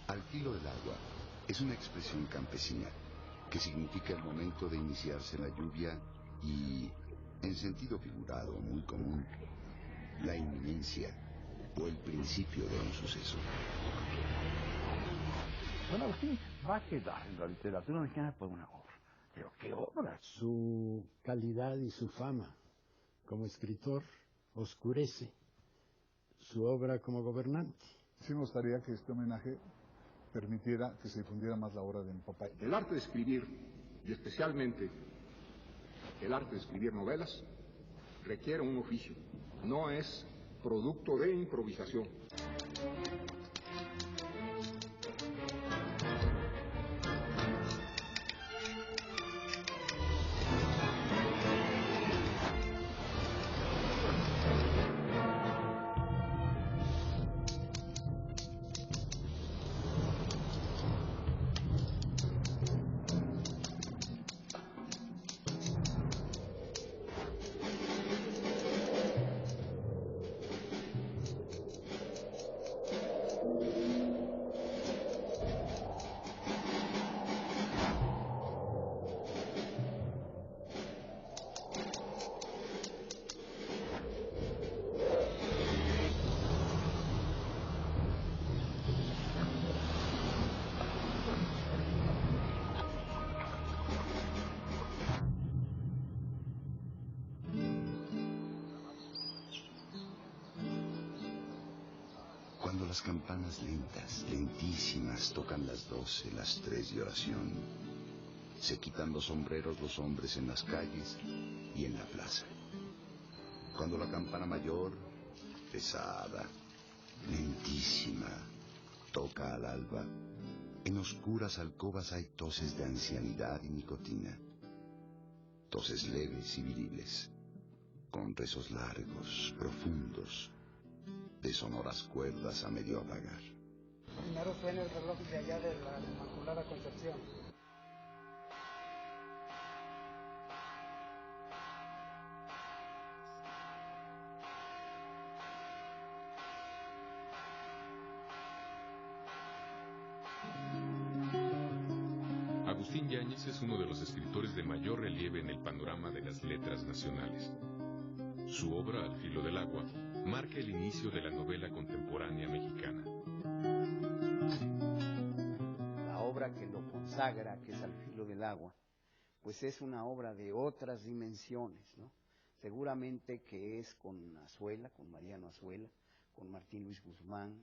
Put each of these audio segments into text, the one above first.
Al filo del agua es una expresión campesina que significa el momento de iniciarse la lluvia y, en sentido figurado muy común, la inminencia o el principio de un suceso. Don Agustín va a quedar en la literatura mexicana por una obra. ¿Pero qué obra? Su calidad y su fama como escritor oscurece su obra como gobernante. Sí me gustaría que este homenaje permitiera que se difundiera más la obra de mi papá. El arte de escribir, y especialmente el arte de escribir novelas, requiere un oficio. No es producto de improvisación. Cuando las campanas lentas, lentísimas, tocan las 12, las 3 de oración, se quitan los sombreros los hombres en las calles y en la plaza. Cuando la campana mayor, pesada, lentísima, toca al alba, en oscuras alcobas hay toses de ancianidad y nicotina. Toses leves y viriles, con rezos largos, profundos, de sonoras cuerdas a medio apagar. Primero suena el reloj de allá de la Inmaculada Concepción. Agustín Yáñez es uno de los escritores de mayor relieve en el panorama de las letras nacionales. Su obra, Al filo del agua, marca el inicio de la novela contemporánea mexicana. La obra que lo consagra, que es Al filo del agua, pues es una obra de otras dimensiones, ¿no? Seguramente que es con Azuela, con Mariano Azuela, con Martín Luis Guzmán,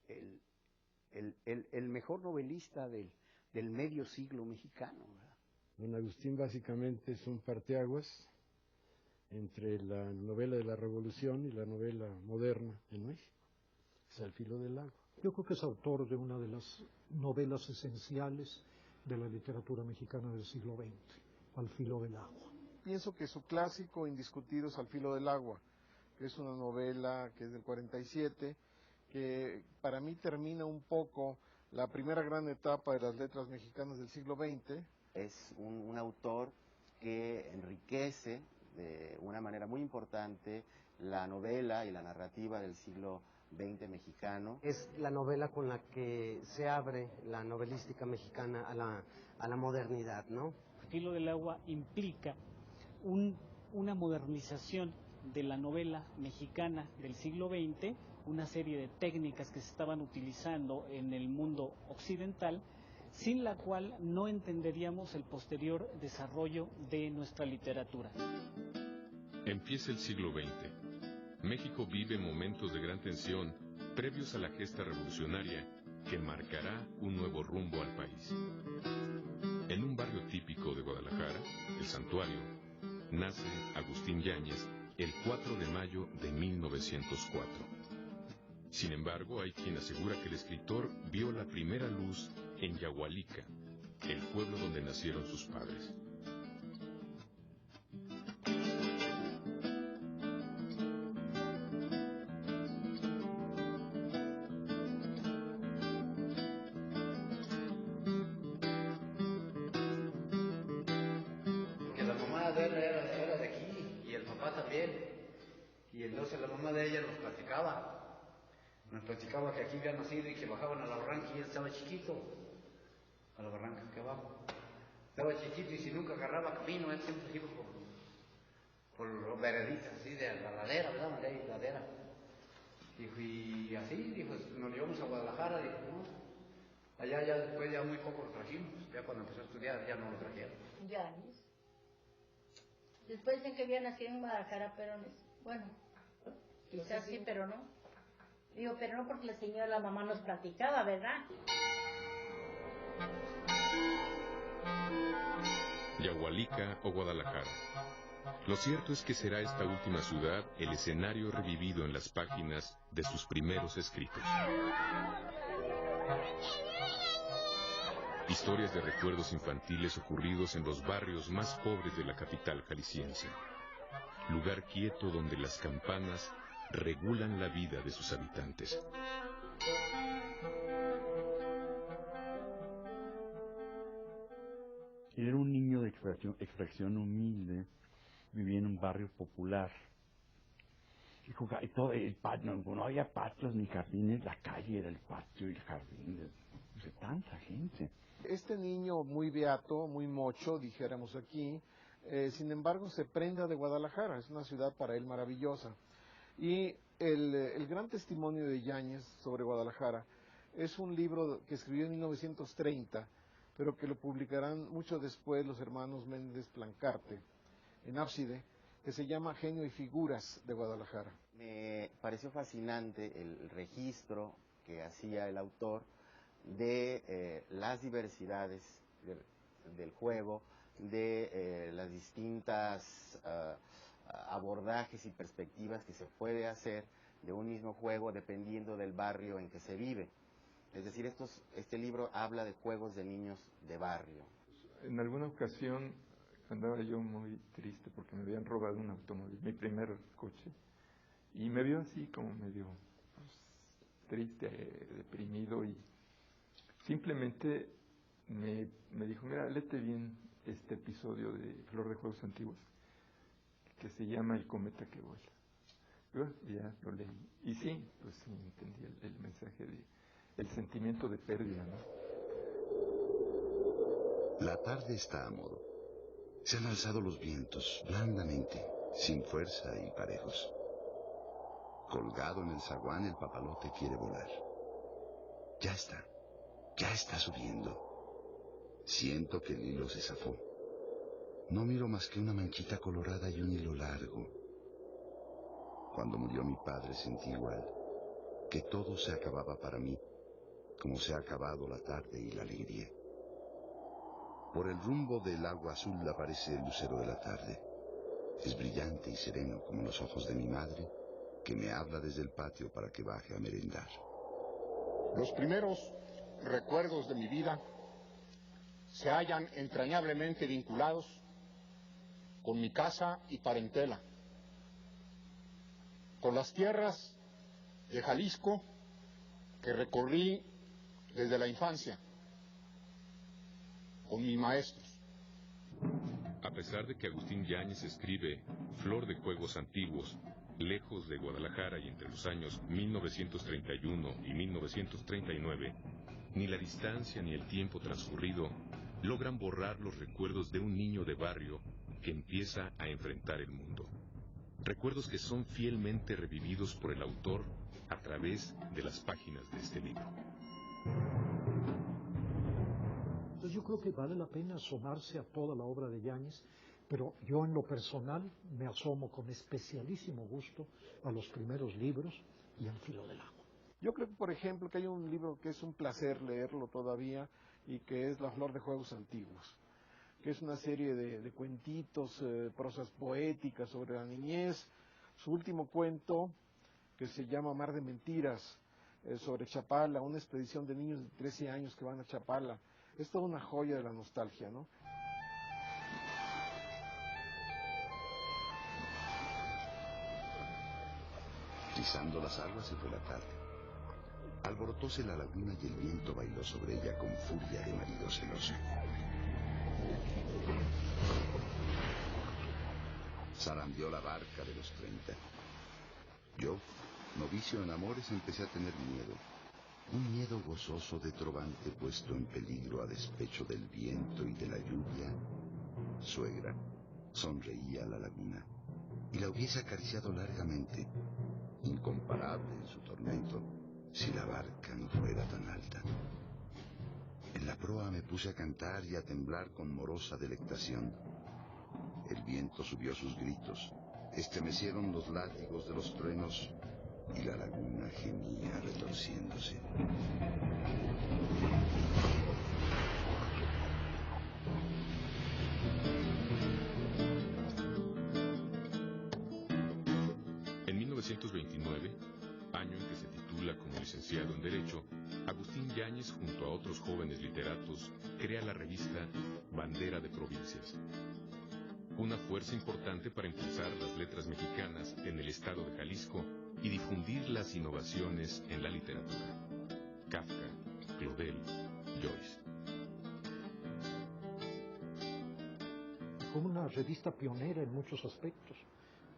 el mejor novelista del medio siglo mexicano, ¿verdad? Don Agustín básicamente es un parteaguas entre la novela de la Revolución y la novela moderna en México. Es Al filo del agua. Yo creo que es autor de una de las novelas esenciales de la literatura mexicana del siglo XX, Al filo del agua. Pienso que su clásico indiscutido es Al filo del agua, que es una novela que es del 47, que para mí termina un poco la primera gran etapa de las letras mexicanas del siglo XX. Es un autor que enriquece de una manera muy importante la novela y la narrativa del siglo XX mexicano. Es la novela con la que se abre la novelística mexicana a la modernidad, ¿no? El filo del agua implica una modernización de la novela mexicana del siglo XX, una serie de técnicas que se estaban utilizando en el mundo occidental, sin la cual no entenderíamos el posterior desarrollo de nuestra literatura. Empieza el siglo XX. México vive momentos de gran tensión previos a la gesta revolucionaria que marcará un nuevo rumbo al país. En un barrio típico de Guadalajara, El Santuario, nace Agustín Yáñez el 4 de mayo de 1904. Sin embargo, hay quien asegura que el escritor vio la primera luz en Yahualica, el pueblo donde nacieron sus padres. Que la mamá de él era de aquí y el papá también. Y entonces la mamá de ella nos platicaba Nos platicaba que aquí había nacido y que bajaban a la barranca y él estaba chiquito, a la barranca que abajo. Estaba chiquito y si nunca agarraba camino, él siempre iba por vereditas así de la ladera, ¿verdad? De ahí, ladera. Dijo, y así, dijo, nos llevamos a Guadalajara, dijo, no. Allá ya después ya muy poco lo trajimos, ya cuando empezó a estudiar ya no lo trajeron. Yanis. Después dicen que había nacido en Guadalajara, pero no, bueno, quizás sí, pero no. Digo, pero no porque la señora, la mamá nos platicaba, ¿verdad? Yahualica o Guadalajara. Lo cierto es que será esta última ciudad el escenario revivido en las páginas de sus primeros escritos. Historias de recuerdos infantiles ocurridos en los barrios más pobres de la capital jalisciense. Lugar quieto donde las campanas regulan la vida de sus habitantes. Era un niño de extracción humilde, vivía en un barrio popular. Y jugaba, y todo, no había patios ni jardines, la calle era el patio y el jardín de tanta gente. Este niño muy beato, muy mocho, dijéramos aquí, sin embargo se prenda de Guadalajara, es una ciudad para él maravillosa. Y el gran testimonio de Yáñez sobre Guadalajara es un libro que escribió en 1930, pero que lo publicarán mucho después los hermanos Méndez Plancarte, en Ábside, que se llama Genio y Figuras de Guadalajara. Me pareció fascinante el registro que hacía el autor de las diversidades del juego, de las distintas abordajes y perspectivas que se puede hacer de un mismo juego dependiendo del barrio en que se vive. Es decir, este libro habla de juegos de niños de barrio. En alguna ocasión andaba yo muy triste porque me habían robado un automóvil, mi primer coche, y me vio así como medio triste, deprimido, y simplemente me dijo, mira, léete bien este episodio de Flor de Juegos Antiguos, que se llama El cometa que vuela. Yo ya lo leí, y sí, pues sí, entendí el mensaje el sentimiento de pérdida, ¿no? La tarde está a modo. Se han alzado los vientos, blandamente, sin fuerza y parejos. Colgado en el zaguán, el papalote quiere volar. Ya está subiendo. Siento que el hilo se zafó. No miro más que una manchita colorada y un hilo largo. Cuando murió mi padre sentí igual, que todo se acababa para mí, como se ha acabado la tarde y la alegría. Por el rumbo del agua azul aparece el lucero de la tarde. Es brillante y sereno como los ojos de mi madre, que me habla desde el patio para que baje a merendar. Los primeros recuerdos de mi vida se hallan entrañablemente vinculados con mi casa y parentela, con las tierras de Jalisco que recorrí desde la infancia, con mis maestros. A pesar de que Agustín Yáñez escribe Flor de Juegos Antiguos, lejos de Guadalajara y entre los años 1931 y 1939, ni la distancia ni el tiempo transcurrido logran borrar los recuerdos de un niño de barrio que empieza a enfrentar el mundo. Recuerdos que son fielmente revividos por el autor a través de las páginas de este libro. Entonces yo creo que vale la pena asomarse a toda la obra de Yáñez, pero yo en lo personal me asomo con especialísimo gusto a los primeros libros y al Filo del Agua. Yo creo que, por ejemplo, que hay un libro que es un placer leerlo todavía y que es La Flor de Juegos Antiguos, que es una serie de cuentitos, prosas poéticas sobre la niñez. Su último cuento, que se llama Mar de Mentiras, sobre Chapala, una expedición de niños de 13 años que van a Chapala. Es toda una joya de la nostalgia, ¿no? Rizando las aguas se fue la tarde. Alborotóse la laguna y el viento bailó sobre ella con furia de marido celoso. Zarandeó la barca de los 30. Yo Novicio en amores, empecé a tener miedo. Un miedo gozoso de trovante puesto en peligro a despecho del viento y de la lluvia. Suegra, sonreía a la laguna, y la hubiese acariciado largamente, incomparable en su tormento, si la barca no fuera tan alta. En la proa me puse a cantar y a temblar con morosa delectación. El viento subió sus gritos, estremecieron los látigos de los truenos, y la laguna gemía retorciéndose. En 1929, año en que se titula como licenciado en Derecho, Agustín Yáñez, junto a otros jóvenes literatos, crea la revista Bandera de Provincias. Una fuerza importante para impulsar las letras mexicanas en el estado de Jalisco y difundir las innovaciones en la literatura. Kafka, Claudel, Joyce. Fue una revista pionera en muchos aspectos.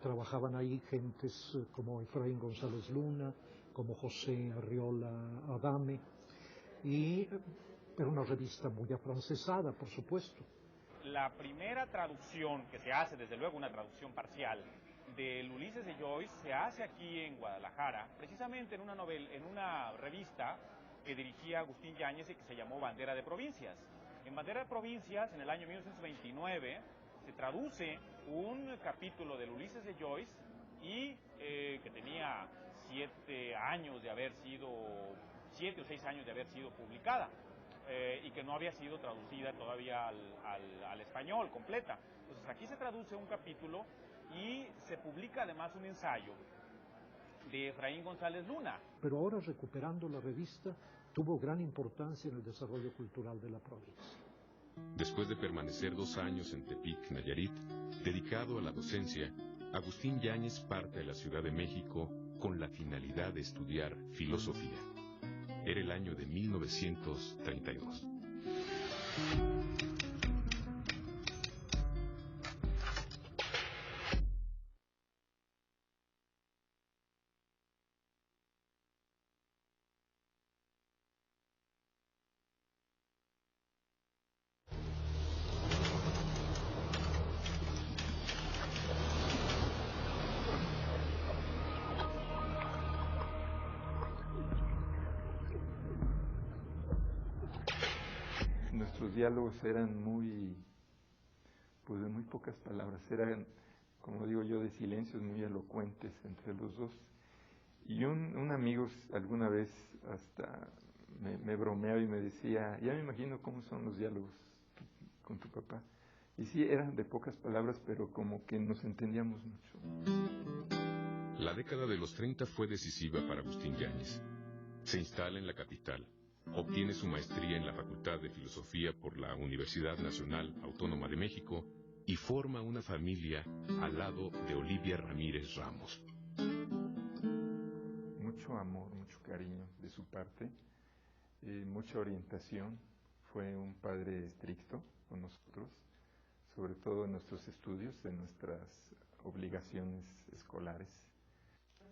Trabajaban ahí gentes como Efraín González Luna, como José Arriola Adame, y era una revista muy afrancesada, por supuesto. La primera traducción que se hace, desde luego una traducción parcial, del Ulises de Joyce se hace aquí en Guadalajara, precisamente en una revista que dirigía Agustín Yáñez y que se llamó Bandera de Provincias. En Bandera de Provincias, en el año 1929, se traduce un capítulo del Ulises de Joyce y que tenía 7 o 6 años de haber sido publicada. Y que no había sido traducida todavía al español completa. Entonces aquí se traduce un capítulo y se publica además un ensayo de Efraín González Luna. Pero ahora, recuperando la revista, tuvo gran importancia en el desarrollo cultural de la provincia. Después de permanecer 2 años en Tepic, Nayarit, dedicado a la docencia, Agustín Yáñez parte a la Ciudad de México con la finalidad de estudiar filosofía. Era el año de 1932. Nuestros diálogos eran pues de muy pocas palabras, eran, como digo yo, de silencios muy elocuentes entre los dos. Y un amigo alguna vez hasta me bromeaba y me decía, ya me imagino cómo son los diálogos con tu papá. Y sí, eran de pocas palabras, pero como que nos entendíamos mucho. La década de los 30 fue decisiva para Agustín Yáñez. Se instala en la capital. Obtiene su maestría en la Facultad de Filosofía por la Universidad Nacional Autónoma de México y forma una familia al lado de Olivia Ramírez Ramos. Mucho amor, mucho cariño de su parte, mucha orientación. Fue un padre estricto con nosotros, sobre todo en nuestros estudios, en nuestras obligaciones escolares,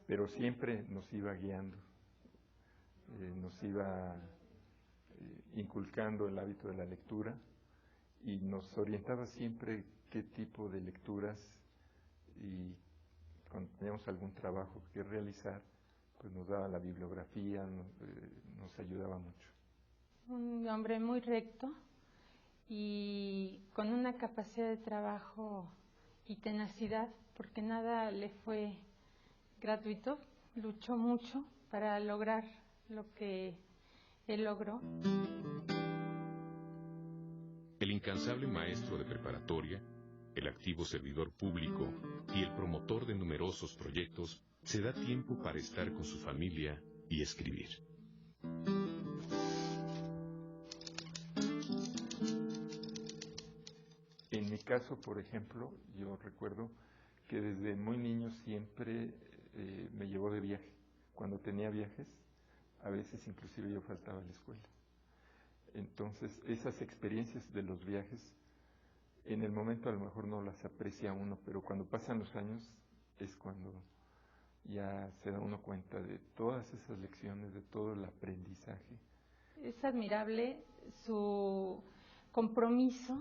pero siempre nos iba guiando, nos iba inculcando el hábito de la lectura y nos orientaba siempre qué tipo de lecturas, y cuando teníamos algún trabajo que realizar, pues nos daba la bibliografía, nos ayudaba mucho. Un hombre muy recto y con una capacidad de trabajo y tenacidad, porque nada le fue gratuito, luchó mucho para lograr lo que él logró. El incansable maestro de preparatoria, el activo servidor público y el promotor de numerosos proyectos se da tiempo para estar con su familia y escribir. En mi caso, por ejemplo, yo recuerdo que desde muy niño siempre me llevó de viaje. Cuando tenía viajes, a veces inclusive yo faltaba a la escuela. Entonces, esas experiencias de los viajes, en el momento a lo mejor no las aprecia uno, pero cuando pasan los años es cuando ya se da uno cuenta de todas esas lecciones, de todo el aprendizaje. Es admirable su compromiso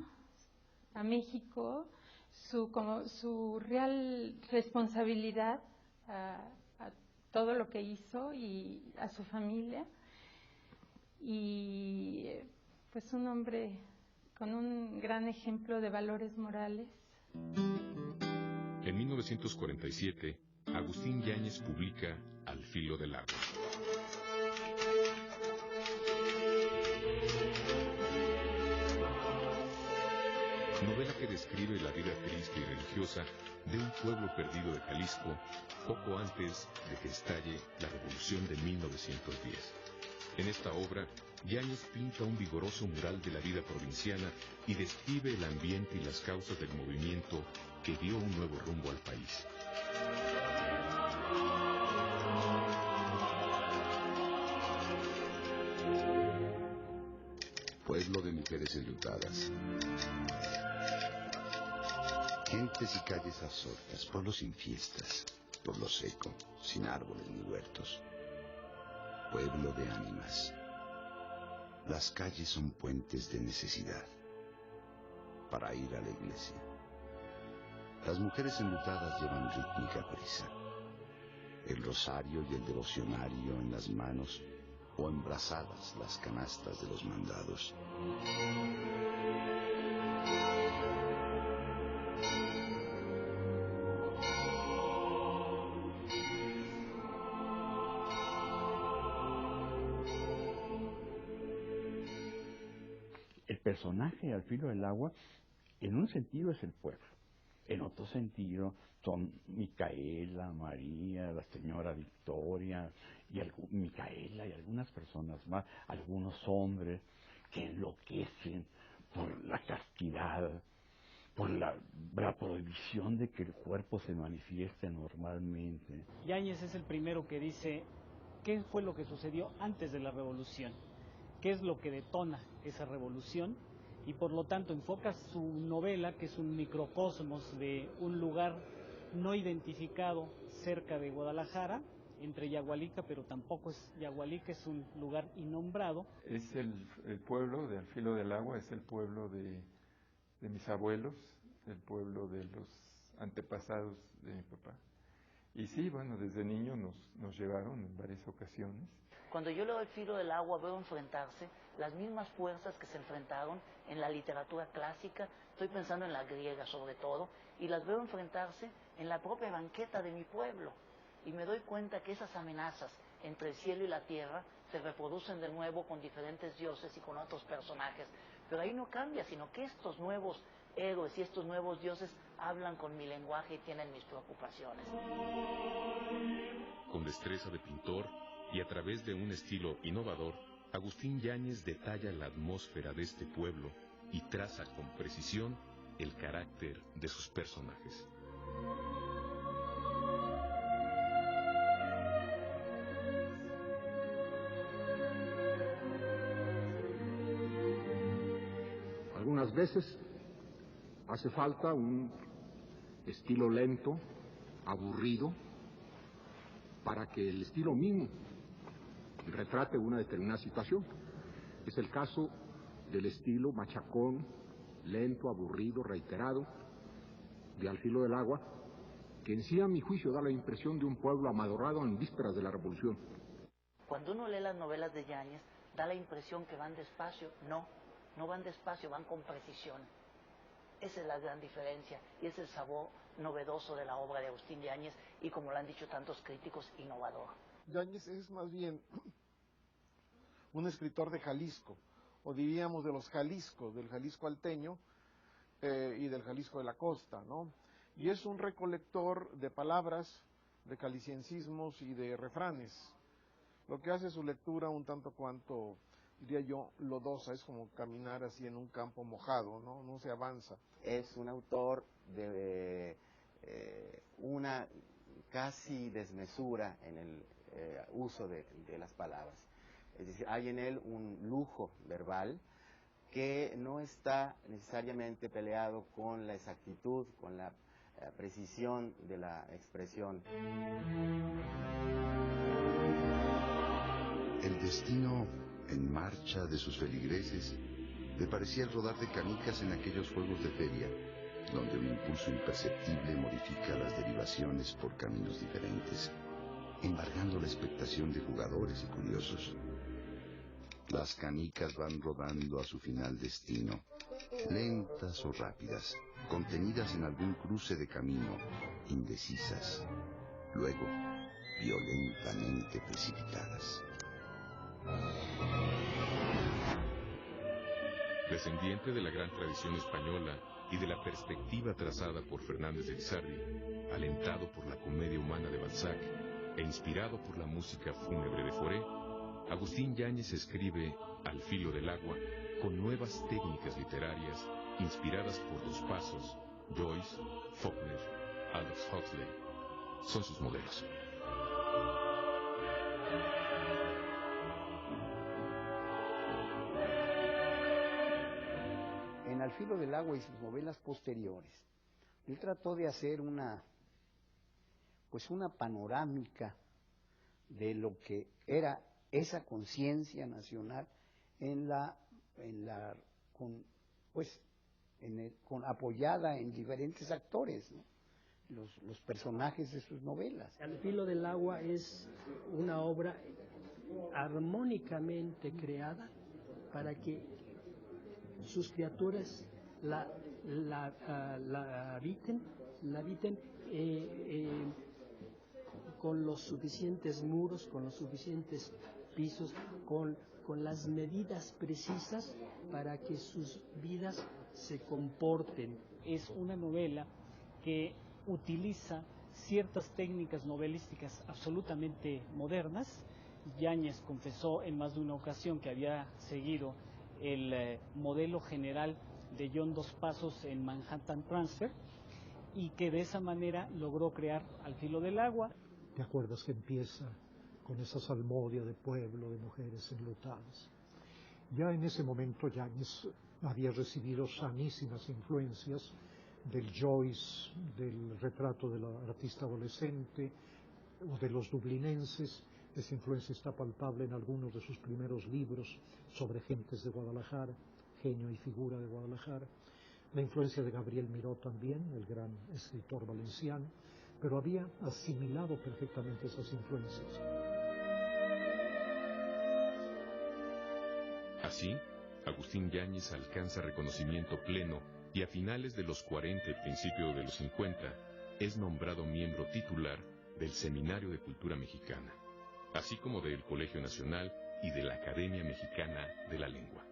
a México, su real responsabilidad a todo lo que hizo y a su familia, y pues un hombre con un gran ejemplo de valores morales. En 1947, Agustín Yáñez publica Al filo del agua. Novela que describe la vida triste y religiosa de un pueblo perdido de Jalisco poco antes de que estalle la Revolución de 1910. En esta obra, Yáñez pinta un vigoroso mural de la vida provinciana y describe el ambiente y las causas del movimiento que dio un nuevo rumbo al país. Pueblo de mujeres enlutadas. Gentes y calles absortas, pueblo sin fiestas, pueblo seco, sin árboles ni huertos. Pueblo de ánimas. Las calles son puentes de necesidad para ir a la iglesia. Las mujeres enlutadas llevan rítmica prisa, el rosario y el devocionario en las manos o embrazadas las canastas de los mandados. El personaje Al filo del agua, en un sentido es el pueblo, en otro sentido son Micaela, María, la señora Victoria, Micaela y algunas personas más, algunos hombres que enloquecen por la castidad, por la prohibición de que el cuerpo se manifieste normalmente. Yáñez es el primero que dice qué fue lo que sucedió antes de la revolución, qué es lo que detona esa revolución, y por lo tanto enfoca su novela, que es un microcosmos de un lugar no identificado cerca de Guadalajara, entre Yagualica, pero tampoco es Yagualica, es un lugar innombrado. Es el pueblo de Al filo del agua, es el pueblo de mis abuelos, el pueblo de los antepasados de mi papá. Y sí, bueno, desde niño nos llevaron en varias ocasiones. Cuando yo leo Al filo del agua veo enfrentarse las mismas fuerzas que se enfrentaron en la literatura clásica, estoy pensando en la griega sobre todo, y las veo enfrentarse en la propia banqueta de mi pueblo. Y me doy cuenta que esas amenazas entre el cielo y la tierra se reproducen de nuevo con diferentes dioses y con otros personajes. Pero ahí no cambia, sino que estos nuevos héroes y estos nuevos dioses hablan con mi lenguaje y tienen mis preocupaciones. Con destreza de pintor y a través de un estilo innovador, Agustín Yáñez detalla la atmósfera de este pueblo y traza con precisión el carácter de sus personajes. Algunas veces hace falta un estilo lento, aburrido, para que el estilo mismo retrate una determinada situación. Es el caso del estilo machacón, lento, aburrido, reiterado, de Al filo del agua, que en sí a mi juicio da la impresión de un pueblo amadorrado en vísperas de la revolución. Cuando uno lee las novelas de Yáñez, da la impresión que van despacio. No van despacio, van con precisión. Esa es la gran diferencia y es el sabor novedoso de la obra de Agustín Yáñez y, como lo han dicho tantos críticos, innovador. Yáñez es más bien un escritor de Jalisco, o diríamos de los Jaliscos, del Jalisco alteño y del Jalisco de la costa, ¿no? Y es un recolector de palabras, de caliciencismos y de refranes, lo que hace su lectura un tanto cuanto, diría yo, lodosa, es como caminar así en un campo mojado, ¿no? No se avanza. Es un autor de una casi desmesura en el uso de las palabras. Es decir, hay en él un lujo verbal que no está necesariamente peleado con la exactitud, con la precisión de la expresión. El destino en marcha de sus feligreses le parecía el rodar de canicas en aquellos juegos de feria, donde un impulso imperceptible modifica las derivaciones por caminos diferentes, embargando la expectación de jugadores y curiosos. Las canicas van rodando a su final destino, lentas o rápidas, contenidas en algún cruce de camino, indecisas, luego violentamente precipitadas. Descendiente de la gran tradición española y de la perspectiva trazada por Fernández de Lizardi, alentado por la comedia humana de Balzac e inspirado por la música fúnebre de Fauré, Agustín Yáñez escribe Al filo del agua con nuevas técnicas literarias inspiradas por Dos Pasos, Joyce, Faulkner, Aldous Huxley. Son sus modelos. En Al filo del agua y sus novelas posteriores, él trató de hacer una panorámica de lo que era esa conciencia nacional apoyada en diferentes actores, ¿no? Los personajes de sus novelas. Al filo del agua es una obra armónicamente creada para que sus criaturas la habiten con los suficientes muros, con los suficientes pisos, con las medidas precisas para que sus vidas se comporten. Es una novela que utiliza ciertas técnicas novelísticas absolutamente modernas. Yáñez confesó en más de una ocasión que había seguido el modelo general de John Dos Pasos en Manhattan Transfer y que de esa manera logró crear Al filo del agua. ¿Te acuerdas que empieza con esa salmodia de pueblo, de mujeres enlutadas? Ya en ese momento Yáñez había recibido sanísimas influencias del Joyce, del retrato de la artista adolescente, o de los dublinenses. Esa influencia está palpable en algunos de sus primeros libros sobre gentes de Guadalajara, genio y figura de Guadalajara. La influencia de Gabriel Miró también, el gran escritor valenciano, pero había asimilado perfectamente esas influencias. Así, Agustín Yáñez alcanza reconocimiento pleno y a finales de los 40 y principios de los 50 es nombrado miembro titular del Seminario de Cultura Mexicana, así como del Colegio Nacional y de la Academia Mexicana de la Lengua.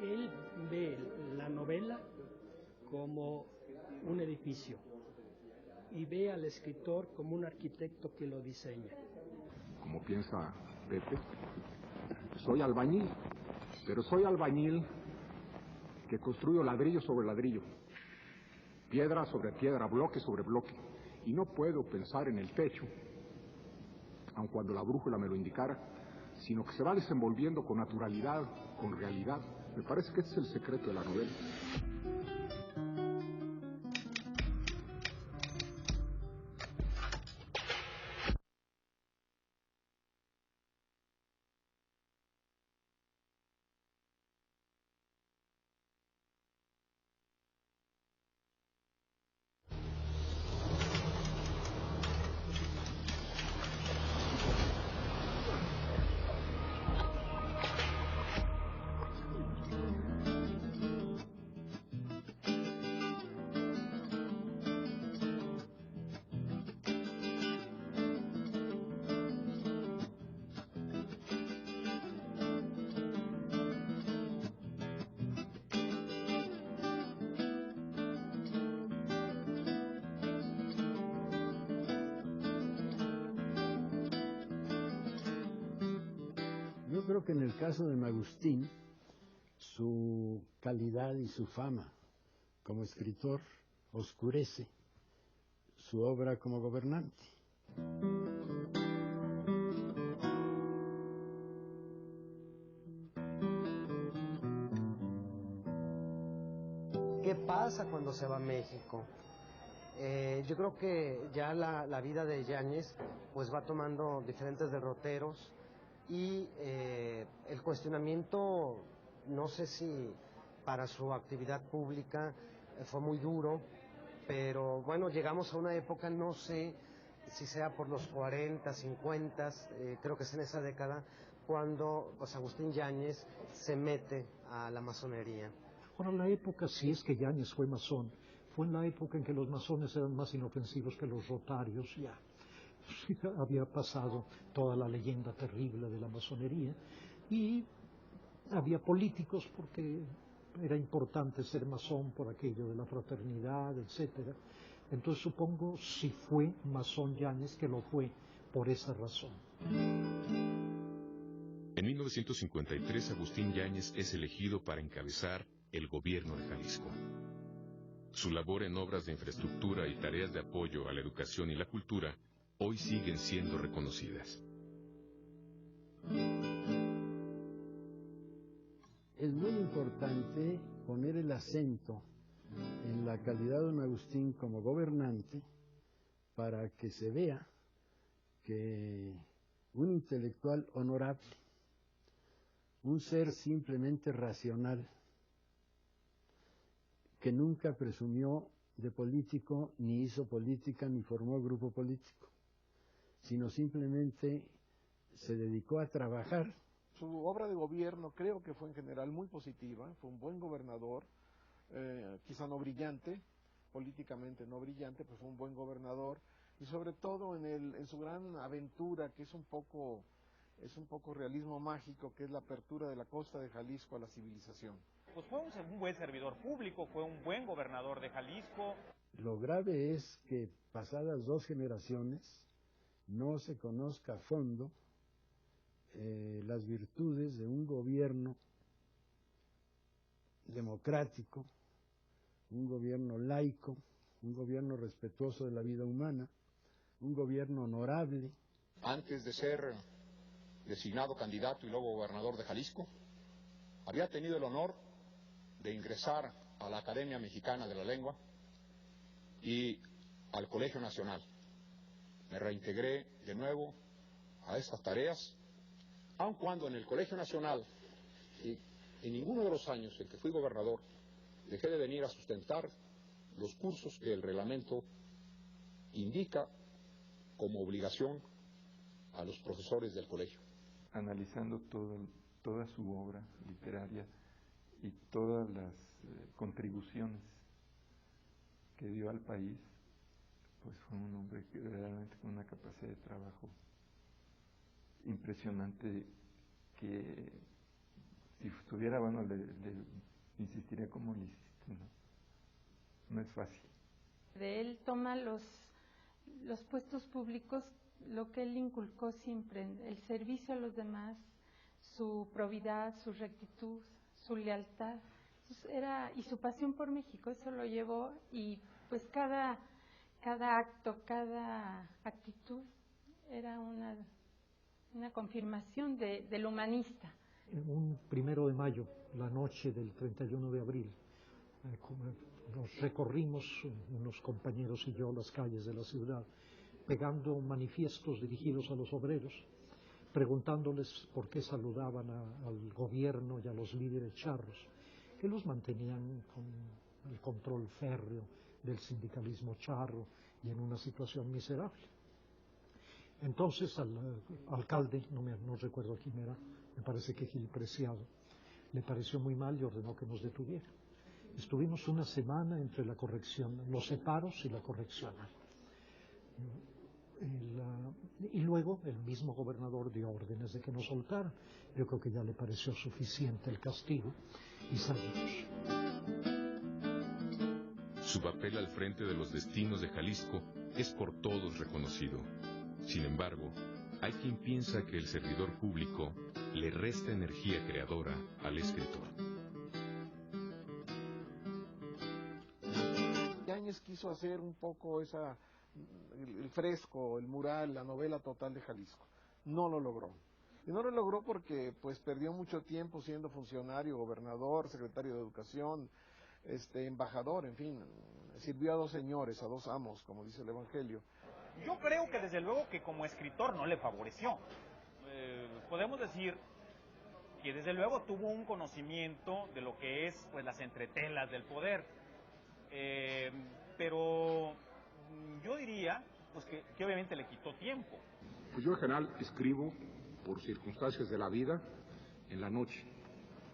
Él ve la novela como un edificio y ve al escritor como un arquitecto que lo diseña. Como piensa Pepe, soy albañil, pero soy albañil que construyo ladrillo sobre ladrillo, piedra sobre piedra, bloque sobre bloque, y no puedo pensar en el techo, aun cuando la brújula me lo indicara, sino que se va desenvolviendo con naturalidad, con realidad. Me parece que ese es el secreto de la novela. Yo creo que en el caso de Agustín, su calidad y su fama como escritor oscurece su obra como gobernante. pasa cuando se va a México? Yo creo que ya la vida de Yáñez pues va tomando diferentes derroteros y el cuestionamiento, no sé si para su actividad pública fue muy duro, pero bueno, llegamos a una época, no sé si sea por los 40, 50, creo que es en esa década, cuando pues, Agustín Yáñez se mete a la masonería. Ahora, la época, si es que Yáñez fue masón, fue en la época en que los masones eran más inofensivos que los rotarios, ya había pasado toda la leyenda terrible de la masonería, y había políticos porque era importante ser masón por aquello de la fraternidad, etcétera. Entonces supongo si fue masón Yáñez que lo fue por esa razón. En 1953 Agustín Yáñez es elegido para encabezar el gobierno de Jalisco. Su labor en obras de infraestructura y tareas de apoyo a la educación y la cultura hoy siguen siendo reconocidas. Es muy importante poner el acento en la calidad de don Agustín como gobernante para que se vea que un intelectual honorable, un ser simplemente racional, que nunca presumió de político, ni hizo política, ni formó grupo político, sino simplemente se dedicó a trabajar. Su obra de gobierno creo que fue en general muy positiva, fue un buen gobernador, quizá no brillante, políticamente no brillante, pero fue un buen gobernador, y sobre todo en su gran aventura, que es un poco realismo mágico, que es la apertura de la costa de Jalisco a la civilización. Pues fue un buen servidor público, fue un buen gobernador de Jalisco. Lo grave es que pasadas 2 generaciones no se conozca a fondo las virtudes de un gobierno democrático, un gobierno laico, un gobierno respetuoso de la vida humana, un gobierno honorable. Antes de ser designado candidato y luego gobernador de Jalisco, había tenido el honor de ingresar a la Academia Mexicana de la Lengua y al Colegio Nacional. Me reintegré de nuevo a estas tareas, aun cuando en el Colegio Nacional y en ninguno de los años en que fui gobernador dejé de venir a sustentar los cursos que el reglamento indica como obligación a los profesores del colegio. Analizando toda su obra literaria y todas las contribuciones que dio al país, pues fue un hombre que realmente con una capacidad de trabajo impresionante, que si estuviera bueno le insistiría como le insiste, no es fácil. De él toma los puestos públicos, lo que él inculcó siempre, el servicio a los demás, su probidad, su rectitud, su lealtad, y su pasión por México, eso lo llevó, y pues cada acto, cada actitud era una confirmación del humanista. Un 1 de mayo, la noche del 31 de abril, nos recorrimos, unos compañeros y yo, las calles de la ciudad, pegando manifiestos dirigidos a los obreros, preguntándoles por qué saludaban al gobierno y a los líderes charros, que los mantenían con el control férreo del sindicalismo charro y en una situación miserable. Entonces al alcalde, no recuerdo quién era, me parece que Gil Preciado, le pareció muy mal y ordenó que nos detuviera. Estuvimos una semana entre la corrección, los separos y la correccional. Y luego el mismo gobernador dio órdenes de que nos soltaran. Yo creo que ya le pareció suficiente el castigo y salimos. Su papel al frente de los destinos de Jalisco es por todos reconocido. Sin embargo, hay quien piensa que el servidor público le resta energía creadora al escritor. Yáñez quiso hacer un poco el fresco, el mural, la novela total de Jalisco. No lo logró. Y no lo logró porque pues perdió mucho tiempo siendo funcionario, gobernador, secretario de Educación, embajador, en fin, sirvió a dos señores, a dos amos, como dice el Evangelio. Yo creo que desde luego que como escritor no le favoreció. Podemos decir que desde luego tuvo un conocimiento de lo que es pues las entretelas del poder, pero yo diría pues que obviamente le quitó tiempo. Pues yo en general escribo por circunstancias de la vida en la noche,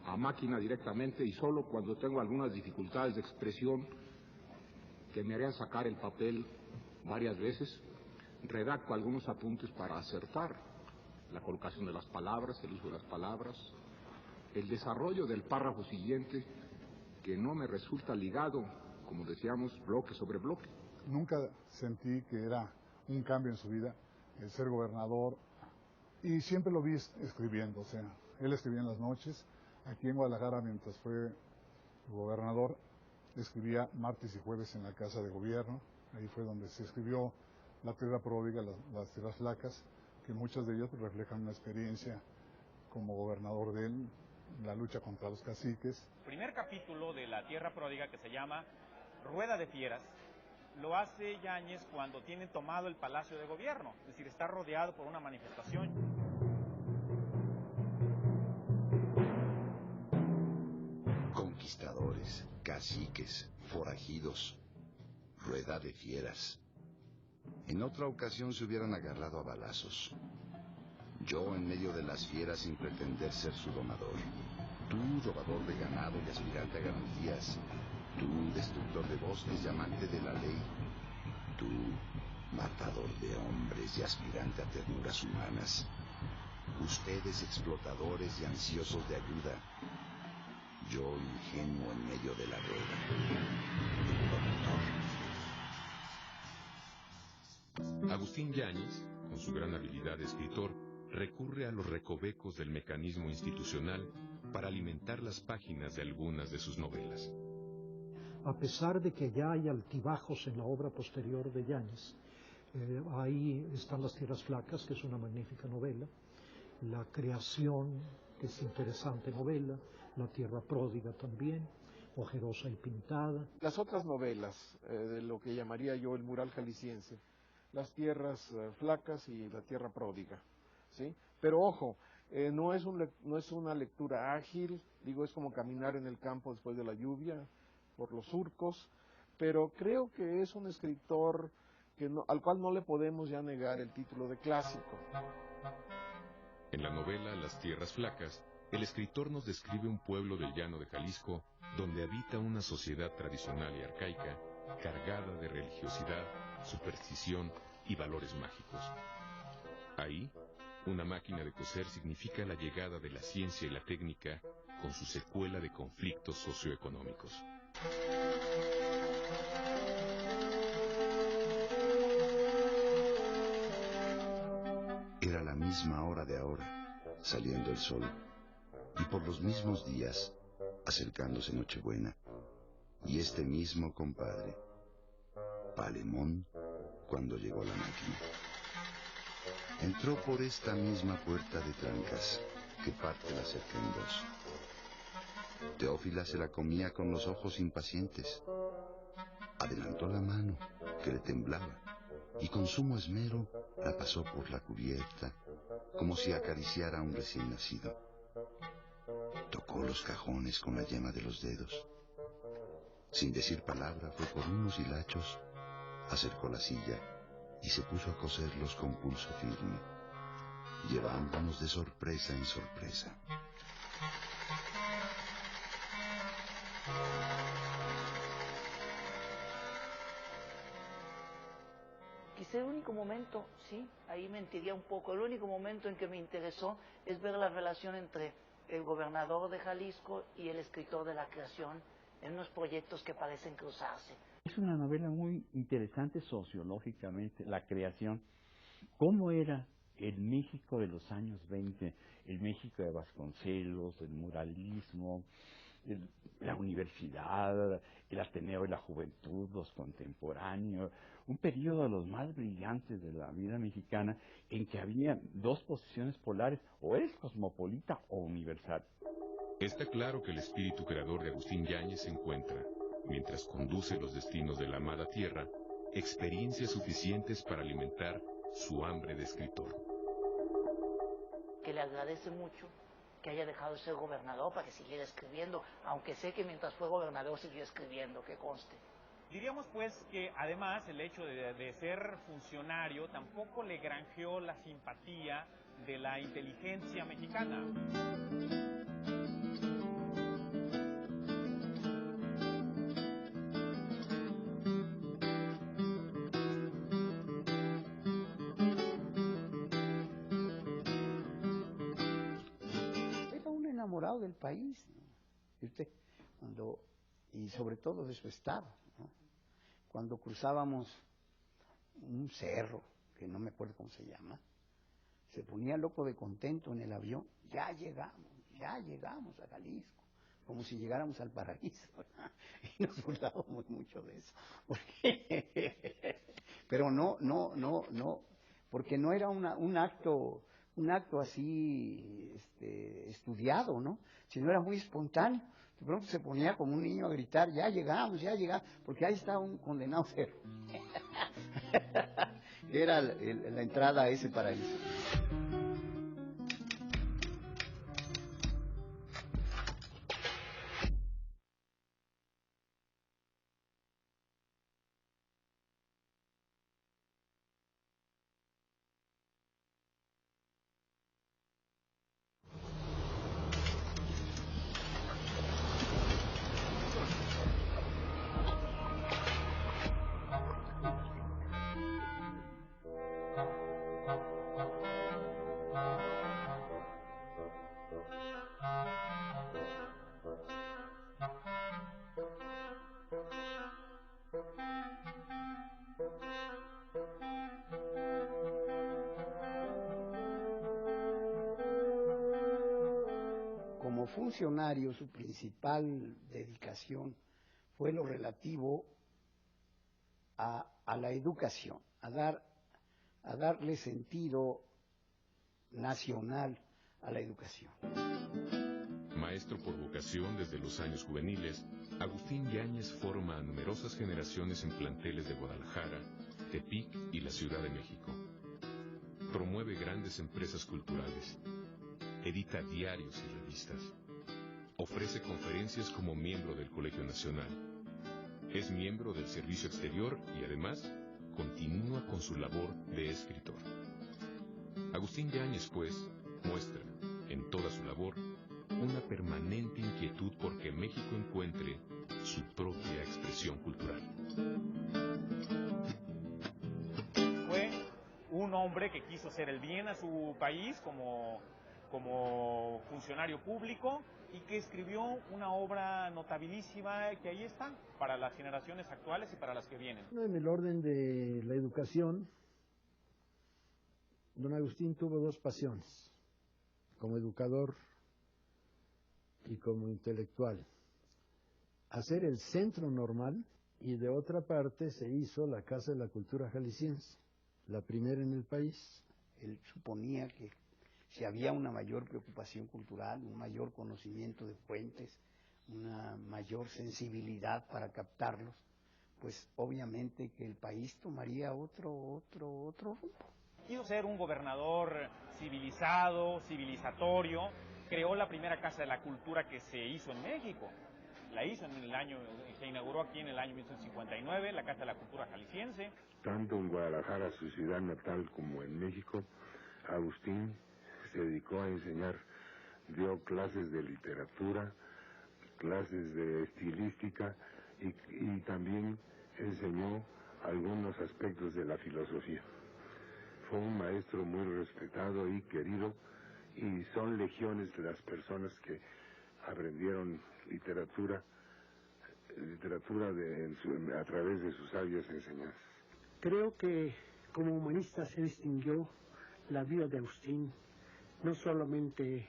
a máquina directamente y solo cuando tengo algunas dificultades de expresión que me harían sacar el papel varias veces, redacto algunos apuntes para acertar la colocación de las palabras, el uso de las palabras, el desarrollo del párrafo siguiente que no me resulta ligado, como decíamos, bloque sobre bloque. Nunca sentí que era un cambio en su vida el ser gobernador y siempre lo vi escribiendo, o sea, él escribía en las noches, aquí en Guadalajara mientras fue gobernador escribía martes y jueves en la Casa de Gobierno, ahí fue donde se escribió La Tierra Pródiga, las Tierras Flacas, que muchas de ellas reflejan una experiencia como gobernador de él, la lucha contra los caciques. El primer capítulo de La Tierra Pródiga, que se llama Rueda de Fieras, lo hace Yáñez cuando tiene tomado el Palacio de Gobierno, es decir, está rodeado por una manifestación. Conquistadores, caciques, forajidos, rueda de fieras. En otra ocasión se hubieran agarrado a balazos. Yo en medio de las fieras sin pretender ser su domador. Tú, robador de ganado y aspirante a garantías. Tú, destructor de bosques y amante de la ley. Tú, matador de hombres y aspirante a ternuras humanas. Ustedes, explotadores y ansiosos de ayuda. Yo, ingenuo en medio de la rueda. Agustín Yáñez, con su gran habilidad de escritor, recurre a los recovecos del mecanismo institucional para alimentar las páginas de algunas de sus novelas. A pesar de que ya hay altibajos en la obra posterior de Yáñez, ahí están Las Tierras Flacas, que es una magnífica novela, La Creación, que es interesante novela, La Tierra Pródiga también, Ojerosa y Pintada. Las otras novelas, de lo que llamaría yo el mural jalisciense, Las Tierras Flacas y La Tierra Pródiga, ¿sí? Pero ojo, no es una lectura ágil, digo, es como caminar en el campo después de la lluvia, por los surcos, pero creo que es un escritor al cual no le podemos ya negar el título de clásico. En la novela Las Tierras Flacas, el escritor nos describe un pueblo del llano de Jalisco donde habita una sociedad tradicional y arcaica, cargada de religiosidad, superstición y valores mágicos. Ahí, una máquina de coser significa la llegada de la ciencia y la técnica con su secuela de conflictos socioeconómicos. Era la misma hora de ahora, saliendo el sol, y por los mismos días, acercándose Nochebuena, y este mismo compadre, Palemón, cuando llegó la máquina. Entró por esta misma puerta de trancas, que parte la cerca en dos. Teófila se la comía con los ojos impacientes. Adelantó la mano, que le temblaba, y con sumo esmero la pasó por la cubierta, como si acariciara a un recién nacido. Tocó los cajones con la yema de los dedos. Sin decir palabra, fue por unos hilachos, acercó la silla y se puso a coserlos con pulso firme, llevándonos de sorpresa en sorpresa. Quizá el único momento, sí, ahí mentiría un poco, el único momento en que me interesó es ver la relación entre el gobernador de Jalisco y el escritor de La Creación en unos proyectos que parecen cruzarse. Es una novela muy interesante sociológicamente, La Creación. ¿Cómo era el México de los años 20, el México de Vasconcelos, el muralismo, la universidad, el Ateneo de la Juventud, los contemporáneos, un periodo de los más brillantes de la vida mexicana en que había dos posiciones polares, o eres cosmopolita o universal. Está claro que el espíritu creador de Agustín Yáñez encuentra, mientras conduce los destinos de la amada tierra, experiencias suficientes para alimentar su hambre de escritor. Que le agradece mucho que haya dejado de ser gobernador para que siguiera escribiendo, aunque sé que mientras fue gobernador siguió escribiendo, que conste. Diríamos pues que además el hecho de ser funcionario tampoco le granjeó la simpatía de la inteligencia mexicana. Era un enamorado del país, ¿no? Y sobre todo de su estado, ¿no? Cuando cruzábamos un cerro, que no me acuerdo cómo se llama, se ponía loco de contento en el avión. Ya llegamos a Jalisco, como si llegáramos al paraíso. Y nos burlábamos mucho de eso. Pero no, porque no era un acto así estudiado, ¿no? Sino era muy espontáneo. De pronto se ponía como un niño a gritar, ya llegamos, porque ahí está un condenado cerro. Era la entrada a ese paraíso. Como funcionario, su principal dedicación fue lo relativo a la educación, a darle sentido nacional a la educación. Maestro por vocación desde los años juveniles, Agustín Yáñez forma a numerosas generaciones en planteles de Guadalajara, Tepic y la Ciudad de México. Promueve grandes empresas culturales. Edita diarios y revistas. Ofrece conferencias como miembro del Colegio Nacional. Es miembro del Servicio Exterior y además continúa con su labor de escritor. Agustín Yáñez, pues, muestra en toda su labor una permanente inquietud por que México encuentre su propia expresión cultural. Fue un hombre que quiso hacer el bien a su país como funcionario público y que escribió una obra notabilísima que ahí está para las generaciones actuales y para las que vienen. En el orden de la educación, don Agustín tuvo dos pasiones, como educador y como intelectual. Hacer el centro normal, y de otra parte se hizo la Casa de la Cultura Jalisciense, la primera en el país. Él suponía que si había una mayor preocupación cultural, un mayor conocimiento de fuentes, una mayor sensibilidad para captarlos, pues obviamente que el país tomaría otro rumbo. Quiso ser un gobernador civilizado, civilizatorio, creó la primera Casa de la Cultura que se hizo en México. La hizo se inauguró aquí en el año 1959, la Casa de la Cultura Jalisciense. Tanto en Guadalajara, su ciudad natal, como en México, Agustín se dedicó a enseñar, dio clases de literatura, clases de estilística y también enseñó algunos aspectos de la filosofía. Fue un maestro muy respetado y querido, y son legiones de las personas que aprendieron literatura a través de sus sabias enseñanzas. Creo que como humanista se distinguió la vida de Agustín, no solamente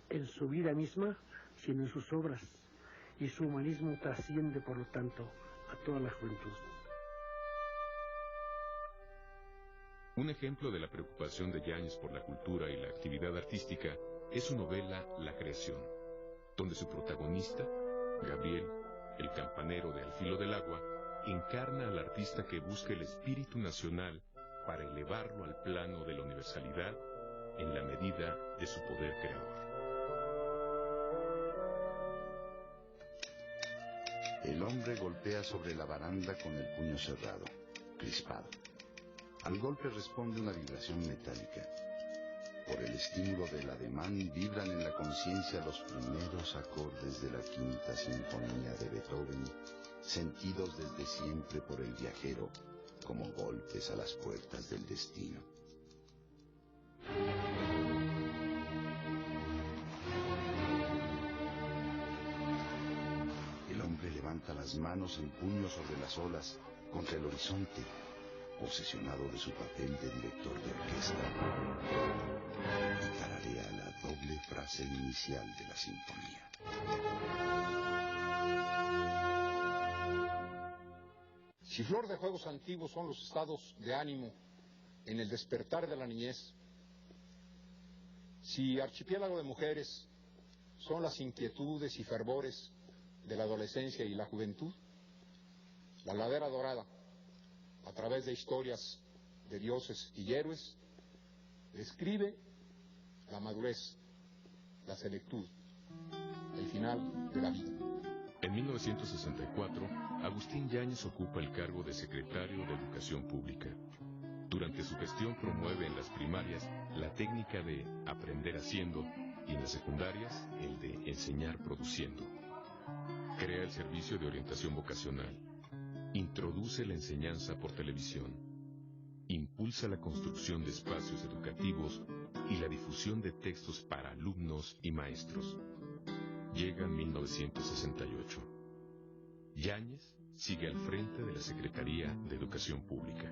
en su vida misma, sino en sus obras, y su humanismo trasciende, por lo tanto, a toda la juventud. Un ejemplo de la preocupación de Yáñez por la cultura y la actividad artística es su novela La Creación, donde su protagonista, Gabriel, el campanero de Al filo del agua, encarna al artista que busca el espíritu nacional para elevarlo al plano de la universalidad en la medida de su poder creador. El hombre golpea sobre la baranda con el puño cerrado, crispado. Al golpe responde una vibración metálica. Por el estímulo del ademán vibran en la conciencia los primeros acordes de la Quinta Sinfonía de Beethoven, sentidos desde siempre por el viajero como golpes a las puertas del destino. El hombre levanta las manos en puño sobre las olas contra el horizonte, obsesionado de su papel de director de orquesta, y tararea la doble frase inicial de la sinfonía. Si flor de juegos antiguos son los estados de ánimo en el despertar de la niñez, si archipiélago de mujeres son las inquietudes y fervores de la adolescencia y la juventud, la ladera dorada, a través de historias de dioses y héroes, describe la madurez, la senectud, el final de la vida. En 1964, Agustín Yáñez ocupa el cargo de secretario de Educación Pública. Durante su gestión promueve en las primarias la técnica de aprender haciendo y en las secundarias el de enseñar produciendo. Crea el servicio de orientación vocacional. Introduce la enseñanza por televisión. Impulsa la construcción de espacios educativos y la difusión de textos para alumnos y maestros. Llega 1968. Yáñez sigue al frente de la Secretaría de Educación Pública.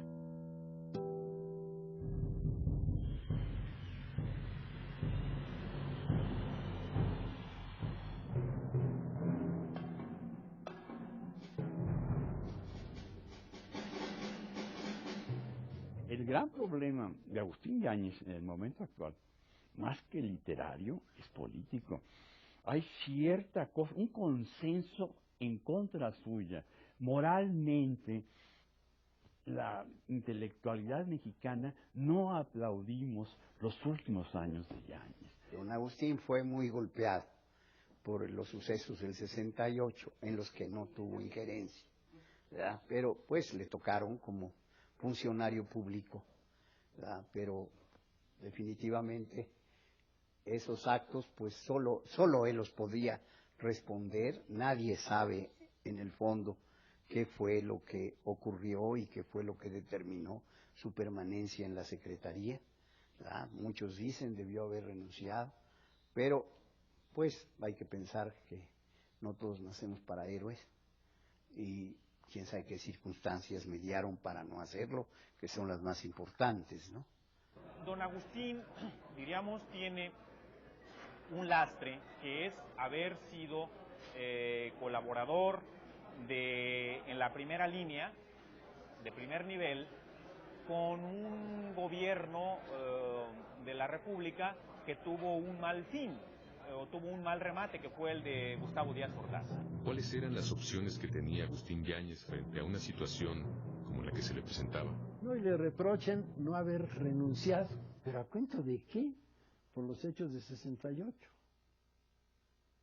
El gran problema de Agustín Yáñez en el momento actual, más que literario, es político. Hay cierta cosa, un consenso en contra suya. Moralmente, la intelectualidad mexicana no aplaudimos los últimos años de Yáñez. Don Agustín fue muy golpeado por los sucesos del 68, en los que no tuvo injerencia, ¿verdad? Pero pues le tocaron como funcionario público, ¿verdad? Pero definitivamente esos actos pues solo él los podía responder. Nadie sabe en el fondo qué fue lo que ocurrió y qué fue lo que determinó su permanencia en la Secretaría, ¿verdad? Muchos dicen debió haber renunciado, pero pues hay que pensar que no todos nacemos para héroes y quién sabe qué circunstancias mediaron para no hacerlo, que son las más importantes, ¿no? Don Agustín, diríamos, tiene un lastre que es haber sido colaborador en la primera línea, de primer nivel, con un gobierno de la República que tuvo un mal fin, o tuvo un mal remate, que fue el de Gustavo Díaz Ordaz. ¿Cuáles eran las opciones que tenía Agustín Yáñez frente a una situación como la que se le presentaba? No, y le reprochan no haber renunciado. ¿Pero a cuento de qué? Por los hechos de 68.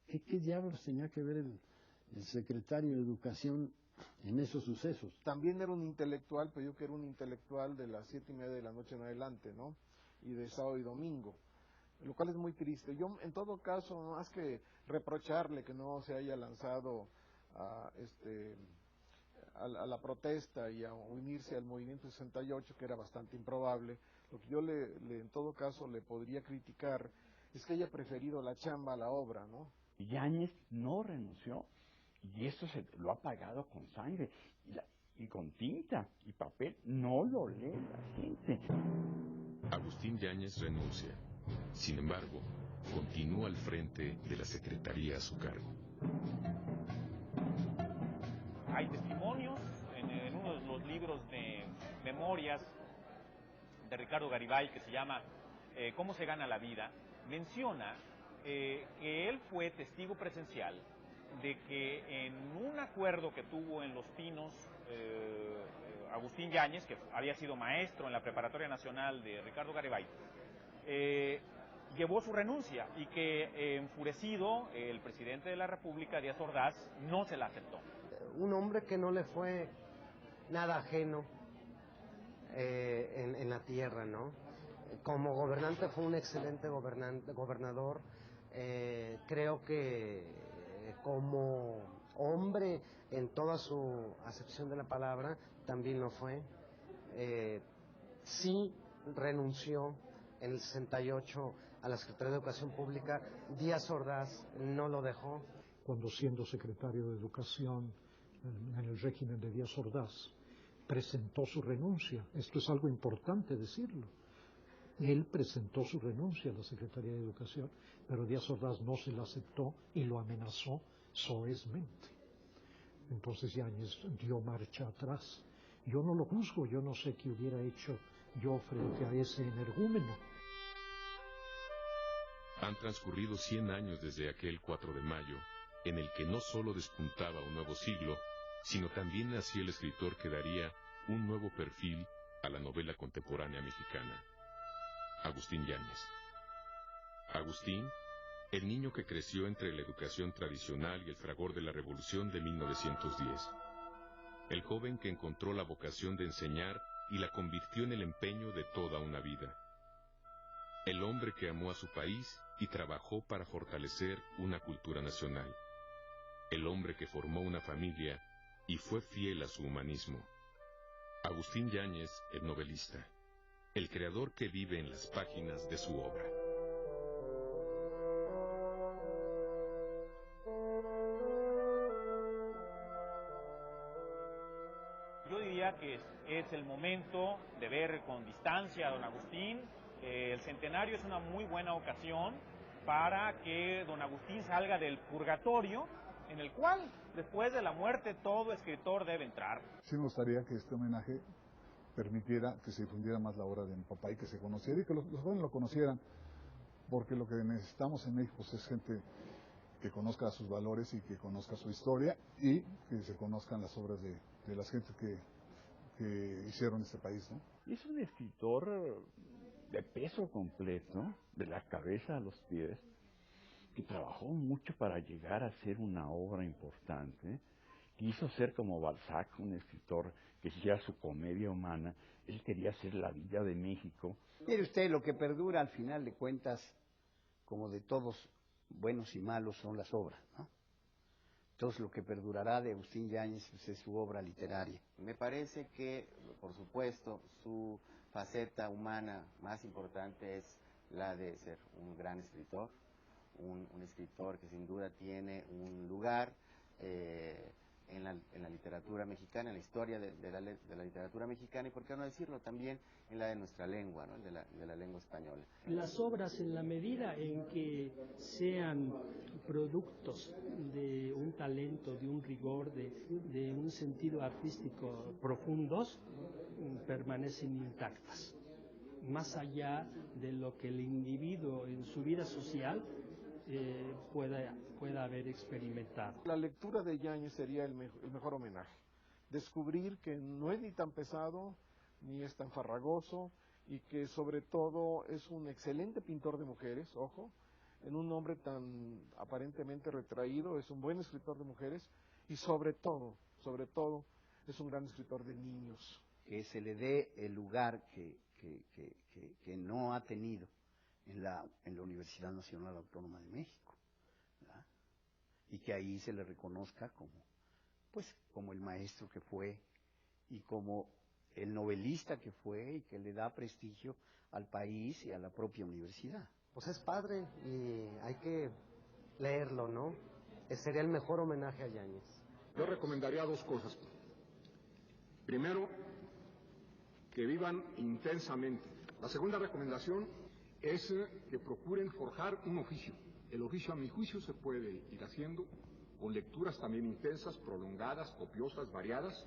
¿Qué diablos tenía que ver el secretario de Educación en esos sucesos? También era un intelectual, pero yo que era un intelectual de las 7:30 de la noche en adelante, ¿no? Y de sábado y domingo, lo cual es muy triste. Yo, en todo caso, más que reprocharle que no se haya lanzado a la protesta y a unirse al movimiento 68, que era bastante improbable, lo que yo en todo caso le podría criticar es que haya preferido la chamba a la obra, ¿no? Yáñez no renunció y eso lo ha pagado con sangre y con tinta y papel. No lo lee la gente. Agustín Yáñez renuncia. Sin embargo, continúa al frente de la Secretaría a su cargo. Hay testimonios en uno de los libros de memorias de Ricardo Garibay que se llama ¿Cómo se gana la vida?, menciona que él fue testigo presencial de que en un acuerdo que tuvo en Los Pinos, Agustín Yáñez, que había sido maestro en la Preparatoria Nacional de Ricardo Garibay, llevó su renuncia y que enfurecido el presidente de la República, Díaz Ordaz, no se la aceptó. Un hombre que no le fue nada ajeno en la tierra, ¿no? Como gobernante fue un excelente gobernador. Creo que como hombre, en toda su acepción de la palabra, también lo fue. Sí renunció en el 68 a la Secretaría de Educación Pública. Díaz Ordaz no lo dejó. Cuando siendo secretario de Educación en el régimen de Díaz Ordaz, presentó su renuncia. Esto es algo importante decirlo. Él presentó su renuncia a la Secretaría de Educación, pero Díaz Ordaz no se la aceptó y lo amenazó soezmente. Entonces Yáñez dio marcha atrás. Yo no lo juzgo, yo no sé qué hubiera hecho yo frente a ese energúmeno. Han transcurrido 100 años desde aquel 4 de mayo, en el que no solo despuntaba un nuevo siglo, sino también nacía el escritor que daría un nuevo perfil a la novela contemporánea mexicana. Agustín Yáñez. Agustín, el niño que creció entre la educación tradicional y el fragor de la Revolución de 1910. El joven que encontró la vocación de enseñar y la convirtió en el empeño de toda una vida. El hombre que amó a su país y trabajó para fortalecer una cultura nacional. El hombre que formó una familia y fue fiel a su humanismo. Agustín Yáñez, el novelista. El creador que vive en las páginas de su obra. Yo diría que es el momento de ver con distancia a don Agustín. El centenario es una muy buena ocasión para que don Agustín salga del purgatorio, en el cual, después de la muerte, todo escritor debe entrar. Sí me gustaría que este homenaje permitiera que se difundiera más la obra de mi papá y que se conociera y que los jóvenes lo conocieran, porque lo que necesitamos en México es gente que conozca sus valores y que conozca su historia y que se conozcan las obras de las gentes que hicieron este país, ¿no? Y es un escritor de peso completo, de la cabeza a los pies, que trabajó mucho para llegar a ser una obra importante. Quiso ser como Balzac, un escritor que hiciera su comedia humana. Él quería hacer la vida de México. Mire usted, lo que perdura al final de cuentas, como de todos buenos y malos, son las obras, ¿no? Entonces lo que perdurará de Agustín Yáñez pues, es su obra literaria. Me parece que, por supuesto, su faceta humana más importante es la de ser un gran escritor, un escritor que sin duda tiene un lugar en la literatura mexicana, en la historia de la literatura mexicana y, por qué no decirlo, también en la de nuestra lengua, ¿no? de la lengua española. Las obras, en la medida en que sean productos de un talento, de un rigor, de un sentido artístico profundos, permanecen intactas, más allá de lo que el individuo en su vida social pueda haber experimentado. La lectura de Yáñez sería el mejor homenaje. Descubrir que no es ni tan pesado, ni es tan farragoso, y que sobre todo es un excelente pintor de mujeres, ojo, en un hombre tan aparentemente retraído, es un buen escritor de mujeres, y sobre todo, es un gran escritor de niños. Que se le dé el lugar que no ha tenido en la Universidad Nacional Autónoma de México, ¿verdad? Y que ahí se le reconozca como el maestro que fue y como el novelista que fue y que le da prestigio al país y a la propia universidad. Pues es padre y hay que leerlo, ¿no? Sería el mejor homenaje a Yáñez. Yo recomendaría dos cosas. Primero, que vivan intensamente. La segunda recomendación es que procuren forjar un oficio. El oficio, a mi juicio, se puede ir haciendo con lecturas también intensas, prolongadas, copiosas, variadas.